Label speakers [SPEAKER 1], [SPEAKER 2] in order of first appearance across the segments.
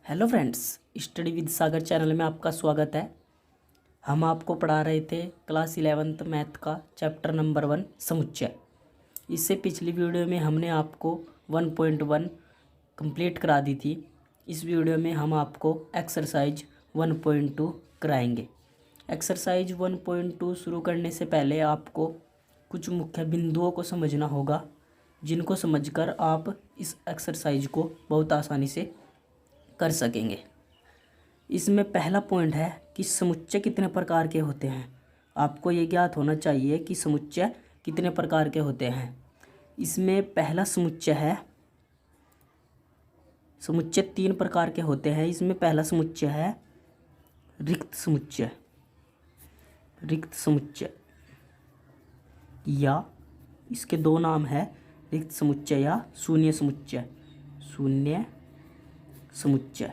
[SPEAKER 1] Hello friends, study with Sagar channel में आपका स्वागत है। हम आपको पढ़ा रहे थे क्लास 11th मैथ का चैप्टर नंबर 1 समुच्चय। इससे पिछली वीडियो में हमने आपको 1.1 कंप्लीट करा दी थी। इस वीडियो में हम आपको एक्सरसाइज 1.2 कराएंगे। एक्सरसाइज 1.2 शुरू करने से पहले आपको कुछ मुख्य बिंदुओं को समझना होगा, जिनको समझकर आप इस एक्सरसाइज को बहुत आसानी से कर सकेंगे। इसमें पहला पॉइंट है कि समुच्चय कितने प्रकार के होते हैं। आपको ये ज्ञात होना चाहिए कि समुच्चय कितने प्रकार के होते हैं। इसमें पहला समुच्चय है, समुच्चय 3 प्रकार के होते हैं। इसमें पहला समुच्चय है रिक्त समुच्चय। रिक्त समुच्चय या इसके दो नाम है, रिक्त समुच्चय या शून्य समुच्चय। शून्य समुच्चय,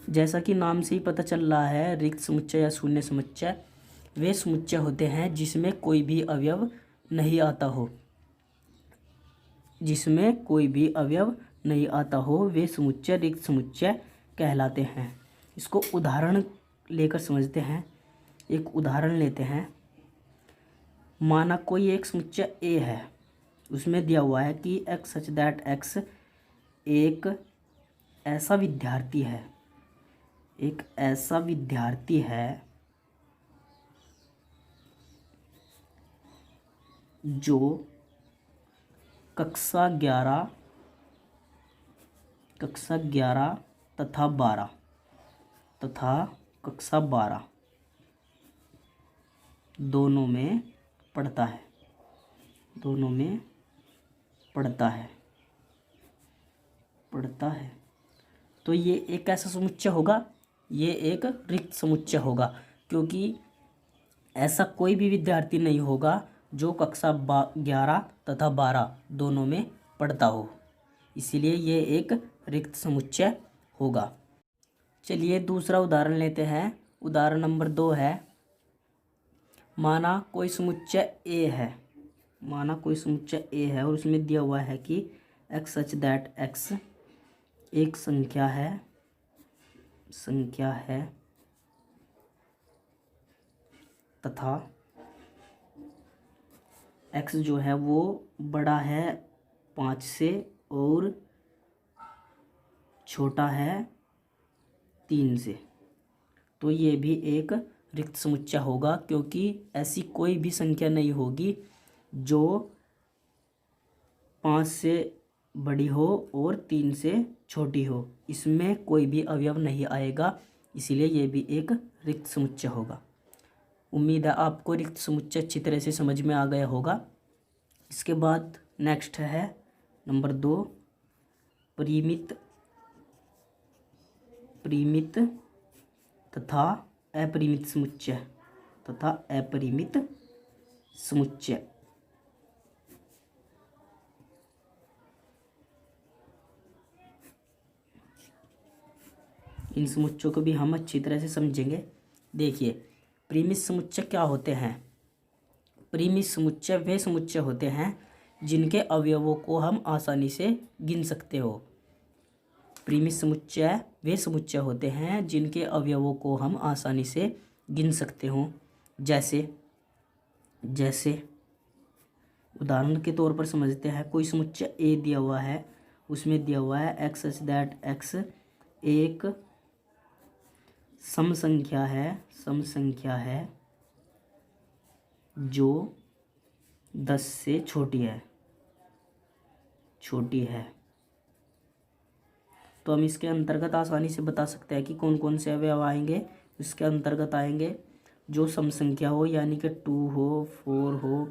[SPEAKER 1] जैसा कि नाम से ही पता चल रहा है, रिक्त समुच्चय या शून्य समुच्चय वे समुच्चय होते हैं जिसमें कोई भी अवयव नहीं आता हो। जिसमें कोई भी अवयव नहीं आता हो वे समुच्चय रिक्त समुच्चय कहलाते हैं। इसको उदाहरण लेकर समझते हैं। एक उदाहरण लेते हैं। माना कोई एक समुच्चय ए है, उसमें दिया हुआ है कि एक्स सच दैट एक्स एक ऐसा विद्यार्थी है। एक ऐसा विद्यार्थी है जो कक्षा 11 तथा कक्षा 12 दोनों में पढ़ता है। तो ये एक ऐसा समुच्चय होगा, ये एक रिक्त समुच्चय होगा, क्योंकि ऐसा कोई भी विद्यार्थी नहीं होगा जो कक्षा 11 तथा 12 दोनों में पढ़ता हो, इसीलिए ये एक रिक्त समुच्चय होगा। चलिए दूसरा उदाहरण लेते हैं। उदाहरण नंबर 2 है। माना कोई समुच्चय ए है और उसमें दिया हुआ है कि एक्स सच दैट एक्स एक संख्या है तथा एक्स जो है वो बड़ा है 5 से और छोटा है 3 से। तो ये भी एक रिक्त समुच्चय होगा, क्योंकि ऐसी कोई भी संख्या नहीं होगी जो 5 से बड़ी हो और 3 से छोटी हो। इसमें कोई भी अवयव नहीं आएगा, इसीलिए ये भी एक रिक्त समुच्चय होगा। उम्मीद है आपको रिक्त समुच्चय अच्छी तरह से समझ में आ गया होगा। इसके बाद नेक्स्ट है नंबर 2, परिमित तथा अपरिमित समुच्चय। इन समुच्चयों को भी हम अच्छी तरह से समझेंगे। देखिए, परिमित समुच्चय क्या होते हैं। परिमित समुच्चय वे समुच्चय होते हैं जिनके अवयवों को हम आसानी से गिन सकते हो। परिमित समुच्चय वे समुच्चय होते हैं जिनके अवयवों को हम आसानी से गिन सकते हो। जैसे उदाहरण के तौर पर समझते हैं। कोई समुच्चय ए दिया हुआ है, उसमें दिया हुआ है एक्स सच दैट एक्स एक सम संख्या है जो 10 से छोटी है। तो हम इसके अंतर्गत आसानी से बता सकते हैं कि कौन कौन से अवयव आएंगे। इसके अंतर्गत आएंगे जो सम संख्या हो, यानी कि 2 हो, 4 हो,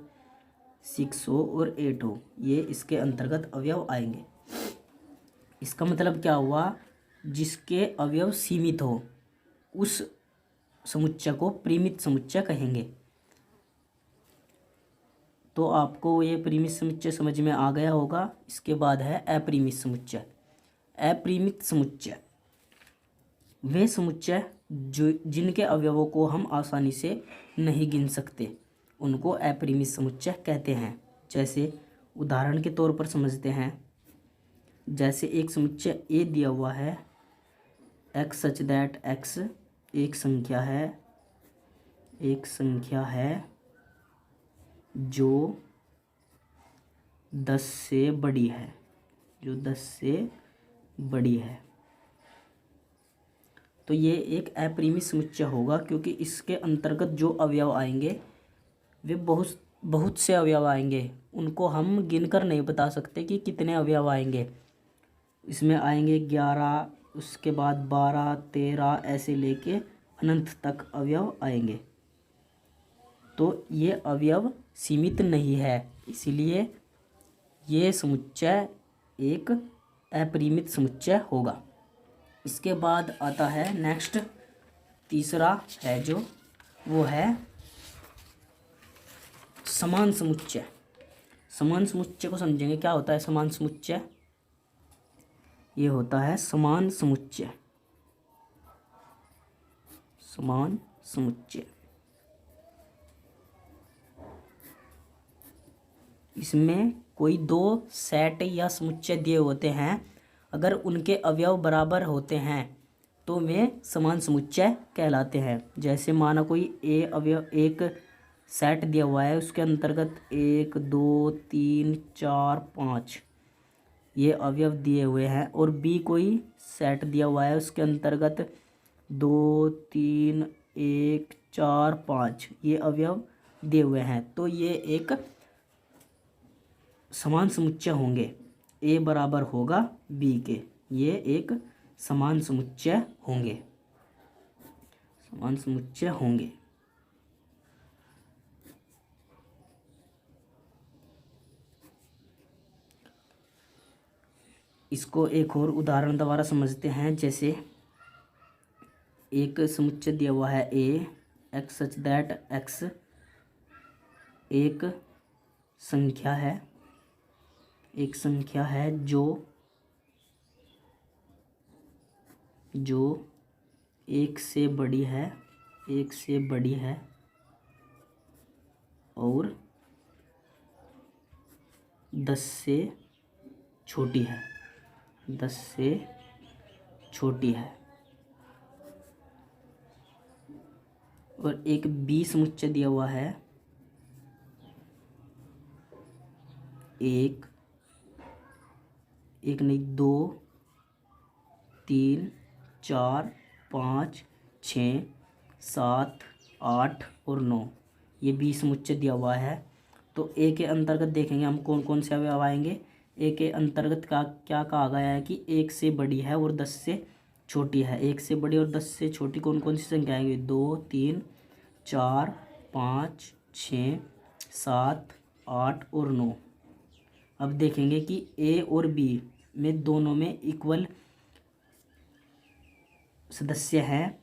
[SPEAKER 1] 6 हो और 8 हो, ये इसके अंतर्गत अवयव आएंगे। इसका मतलब क्या हुआ, जिसके अवयव सीमित हो उस समुच्चय को परिमित समुच्चय कहेंगे। तो आपको ये परिमित समुच्चय समझ में आ गया होगा। इसके बाद है अपरिमित समुच्चय। अपरिमित समुच्चय वे समुच्चय जो जिनके अवयवों को हम आसानी से नहीं गिन सकते, उनको अपरिमित समुच्चय कहते हैं। जैसे उदाहरण के तौर पर समझते हैं। जैसे एक समुच्चय ए दिया हुआ है, एक्स सच दैट एक्स एक संख्या है जो 10 से बड़ी है, तो ये एक अपरिमित समुच्चय होगा, क्योंकि इसके अंतर्गत जो अवयव आएंगे वे बहुत से अवयव आएंगे। उनको हम गिनकर नहीं बता सकते कि कितने अवयव आएंगे। इसमें आएंगे 11, उसके बाद 12, 13 ऐसे लेके अनंत तक अवयव आएंगे। तो ये अवयव सीमित नहीं है, इसलिए ये समुच्चय एक अपरिमित समुच्चय होगा। इसके बाद आता है नेक्स्ट, तीसरा है जो, वो है समान समुच्चय। समान समुच्चय को समझेंगे। क्या होता है समान समुच्चय? ये होता है समान समुच्चय। इसमें कोई दो सेट या समुच्चय दिए होते हैं, अगर उनके अवयव बराबर होते हैं तो वे समान समुच्चय कहलाते हैं। जैसे माना कोई एक सेट दिया हुआ है, उसके अंतर्गत 1, 2, 3, 4, 5 ये अवयव दिए हुए हैं, और बी कोई सेट दिया हुआ है, उसके अंतर्गत 2, 3, 1, 4, 5 ये अवयव दिए हुए हैं, तो ये एक समान समुच्चय होंगे। ए बराबर होगा बी के, ये एक समान समुच्चय होंगे। इसको एक और उदाहरण द्वारा समझते हैं। जैसे एक समुच्चय दिया हुआ है ए, एक्स सच दैट एक्स एक संख्या है जो एक से बड़ी है और 10 से छोटी है। और एक बी समुच्चय दिया हुआ है, एक नहीं 2, 3, 4, 5, 6, 7, 8 और 9 ये 20 समुच्चय दिया हुआ है। तो ए के अंतर्गत देखेंगे हम कौन कौन से अवयव आएंगे। ए के अंतर्गत का क्या कहा गया है कि 1 से बड़ी है और 10 से छोटी है। 1 से बड़ी और 10 से छोटी कौन कौन सी संख्या आएंगी? 2, 3, 4, 5, 6, 7, 8 और 9। अब देखेंगे कि ए और बी में दोनों में इक्वल सदस्य हैं,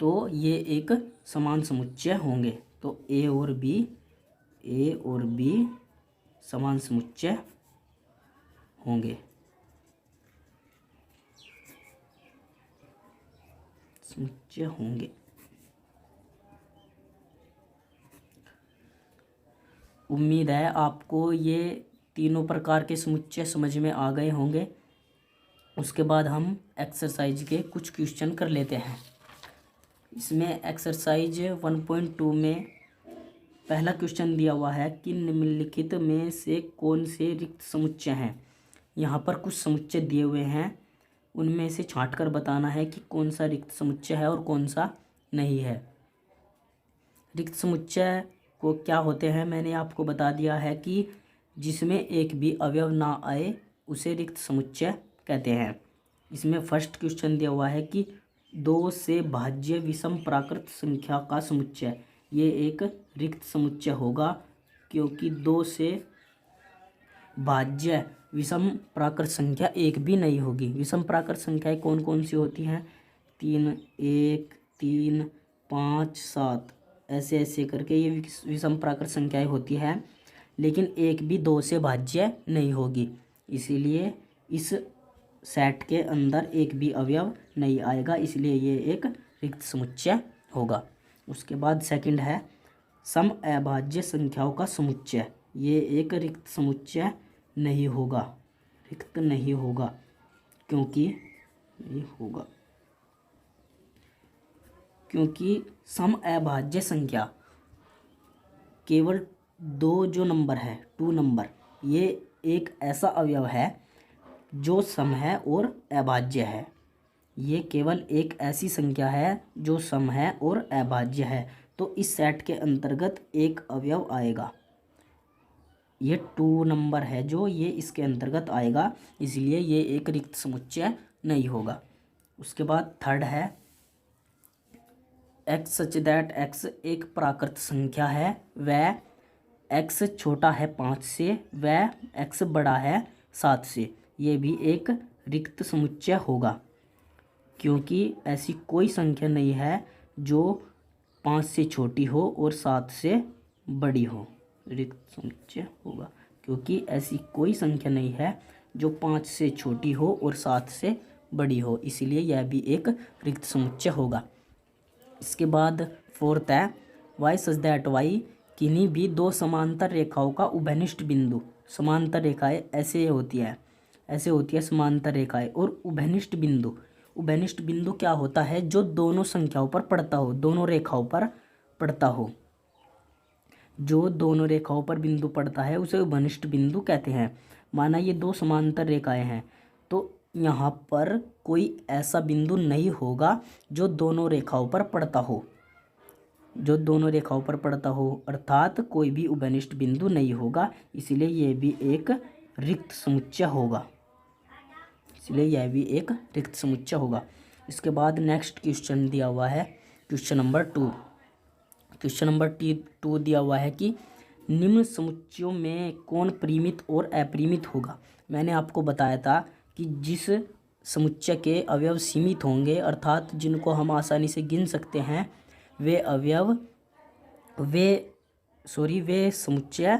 [SPEAKER 1] तो ये एक समान समुच्चय होंगे। तो ए और बी समान समुच्चय होंगे। उम्मीद है आपको ये तीनों प्रकार के समुच्चय समझ में आ गए होंगे। उसके बाद हम एक्सरसाइज के कुछ क्वेश्चन कर लेते हैं। इसमें एक्सरसाइज 1.2 में पहला क्वेश्चन दिया हुआ है कि निम्नलिखित में से कौन से रिक्त समुच्चय हैं। यहाँ पर कुछ समुच्चय दिए हुए हैं, उनमें से छांटकर बताना है कि कौन सा रिक्त समुच्चय है और कौन सा नहीं है। रिक्त समुच्चय को क्या होते हैं मैंने आपको बता दिया है कि जिसमें एक भी अवयव ना आए उसे रिक्त समुच्चय कहते हैं। इसमें फर्स्ट क्वेश्चन दिया हुआ है कि 2 से भाज्य विषम प्राकृत संख्या का समुच्चय, ये एक रिक्त समुच्चय होगा, क्योंकि 2 से भाज्य विषम प्राकृत संख्या एक भी नहीं होगी। विषम प्राकृत संख्याएं कौन कौन सी होती हैं? 3, 1, 3, 5, 7 ऐसे करके ये विषम प्राकृत संख्याएं होती हैं, लेकिन एक भी 2 से भाज्य नहीं होगी। इसीलिए इस सेट के अंदर एक भी अवयव नहीं आएगा, इसलिए ये एक रिक्त समुच्चय होगा। उसके बाद सेकंड है सम अभाज्य संख्याओं का समुच्चय, ये एक रिक्त समुच्चय नहीं होगा। रिक्त नहीं होगा, क्योंकि नहीं होगा क्योंकि सम अभाज्य संख्या केवल दो जो नंबर है, 2 नंबर, ये एक ऐसा अवयव है जो सम है और अभाज्य है। ये केवल एक ऐसी संख्या है जो सम है और अभाज्य है, तो इस सेट के अंतर्गत एक अवयव आएगा। ये 2 नंबर है जो ये इसके अंतर्गत आएगा, इसलिए ये एक रिक्त समुच्चय नहीं होगा। उसके बाद थर्ड है एक्स सच दैट एक्स एक प्राकृत संख्या है, वह एक्स छोटा है 5 से, वह एक्स बड़ा है 7 से। ये भी एक रिक्त समुच्चय होगा, क्योंकि ऐसी कोई संख्या नहीं है जो 5 से छोटी हो और 7 से बड़ी हो। रिक्त समुच्चय होगा क्योंकि ऐसी कोई संख्या नहीं है जो 5 से छोटी हो और 7 से बड़ी हो, इसलिए यह भी एक रिक्त समुच्चय होगा। इसके बाद फोर्थ है वाई सच दैट वाई किन्हीं भी दो समांतर रेखाओं का उभयनिष्ठ बिंदु। समांतर रेखाएं ऐसे होती है समांतर रेखाएं। और उभयनिष्ठ बिंदु क्या होता है? जो दोनों संख्याओं पर पड़ता हो, दोनों रेखाओं पर पड़ता हो। जो दोनों रेखाओं पर बिंदु पड़ता है उसे उभयनिष्ठ बिंदु कहते हैं। माना ये दो समांतर रेखाएं हैं, तो यहाँ पर कोई ऐसा बिंदु नहीं होगा जो दोनों रेखाओं पर पड़ता हो, अर्थात कोई भी उभयनिष्ठ बिंदु नहीं होगा, इसलिए यह भी एक रिक्त समुच्चय होगा। इसके बाद नेक्स्ट क्वेश्चन दिया हुआ है, क्वेश्चन नंबर 2 दिया हुआ है कि निम्न समुच्चयों में कौन परिमित और अपरिमित होगा। मैंने आपको बताया था कि जिस समुच्चय के अवयव सीमित होंगे, अर्थात जिनको हम आसानी से गिन सकते हैं, वे समुच्चय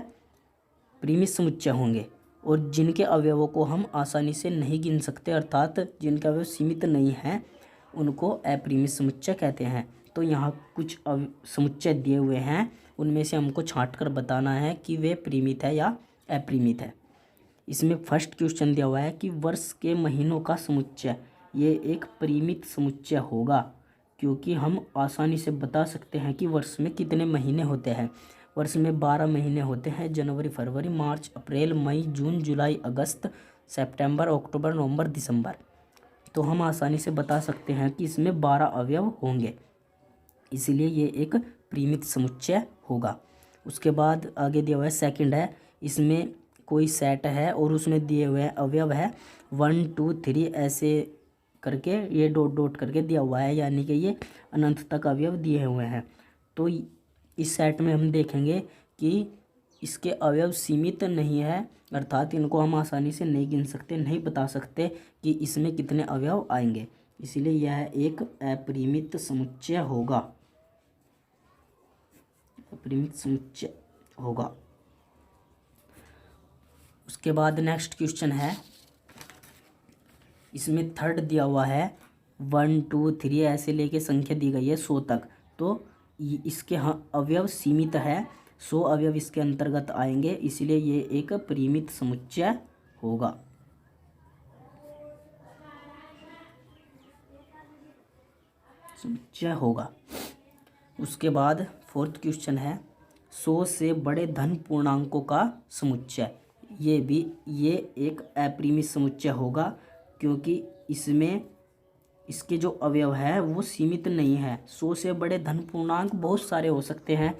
[SPEAKER 1] परिमित समुच्चय होंगे, और जिनके अवयवों को हम आसानी से नहीं गिन सकते, अर्थात जिनके अवयव सीमित नहीं हैं, उनको अपरिमित समुच्चय कहते हैं। तो यहाँ कुछ समुच्चय दिए हुए हैं, उनमें से हमको छांट कर बताना है कि वे परिमित है या अपरिमित है। इसमें फर्स्ट क्वेश्चन दिया हुआ है कि वर्ष के महीनों का समुच्चय, ये एक परिमित समुच्चय होगा, क्योंकि हम आसानी से बता सकते हैं कि वर्ष में कितने महीने होते हैं। वर्ष में 12 महीने होते हैं, जनवरी, फरवरी, मार्च, अप्रैल, मई, जून, जुलाई, अगस्त, सितंबर, अक्टूबर, नवंबर, दिसंबर। तो हम आसानी से बता सकते हैं कि इसमें 12 अवयव होंगे, इसलिए ये एक परिमित समुच्चय होगा। उसके बाद आगे दिया हुआ है सेकंड है, इसमें कोई सेट है और उसमें दिए हुए अवयव है 1 2 3 ऐसे करके, ये डॉट डॉट करके दिया हुआ है, यानी कि ये अनंत तक अवयव दिए हुए हैं। तो इस सेट में हम देखेंगे कि इसके अवयव सीमित नहीं है, अर्थात इनको हम आसानी से नहीं गिन सकते, नहीं बता सकते कि इसमें कितने अवयव आएंगे, इसलिए यह एक अपरिमित समुच्चय होगा। उसके बाद नेक्स्ट क्वेश्चन है, इसमें थर्ड दिया हुआ है 1 2 3 ऐसे लेके संख्या दी गई है 100 तक, तो इसके अवयव सीमित है, 100 अवयव इसके अंतर्गत आएंगे, इसलिए ये एक परिमित समुच्चय होगा। उसके बाद फोर्थ क्वेश्चन है 100 से बड़े धन पूर्णांकों का समुच्चय, ये एक अपरिमित समुच्चय होगा, क्योंकि इसके जो अवयव है वो सीमित नहीं है। 100 से बड़े धन पूर्णांक बहुत सारे हो सकते हैं,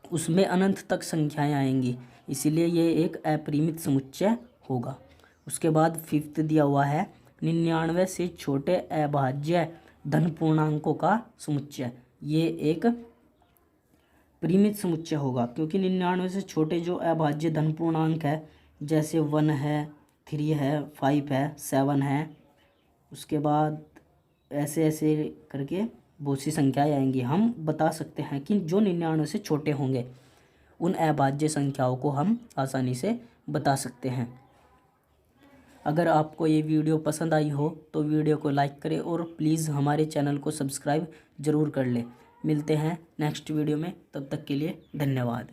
[SPEAKER 1] उसमें अनंत तक संख्याएं आएंगी, इसीलिए ये एक अपरिमित समुच्चय होगा। उसके बाद फिफ्थ दिया हुआ है 99 से छोटे अभाज्य धन पूर्णांकों का समुच्चय, ये एक परिमित समुच्चय होगा, क्योंकि 99 से छोटे जो अभाज्य धन पूर्णांक है, जैसे 1 है, 3 है, 5 है, 7 है, उसके बाद ऐसे ऐसे करके बहुत सी संख्याएं आएंगी। हम बता सकते हैं कि जो 99 से छोटे होंगे उन अभाज्य संख्याओं को हम आसानी से बता सकते हैं। अगर आपको ये वीडियो पसंद आई हो तो वीडियो को लाइक करें और प्लीज़ हमारे चैनल को सब्सक्राइब ज़रूर कर लें। मिलते हैं नेक्स्ट वीडियो में, तब तक के लिए धन्यवाद।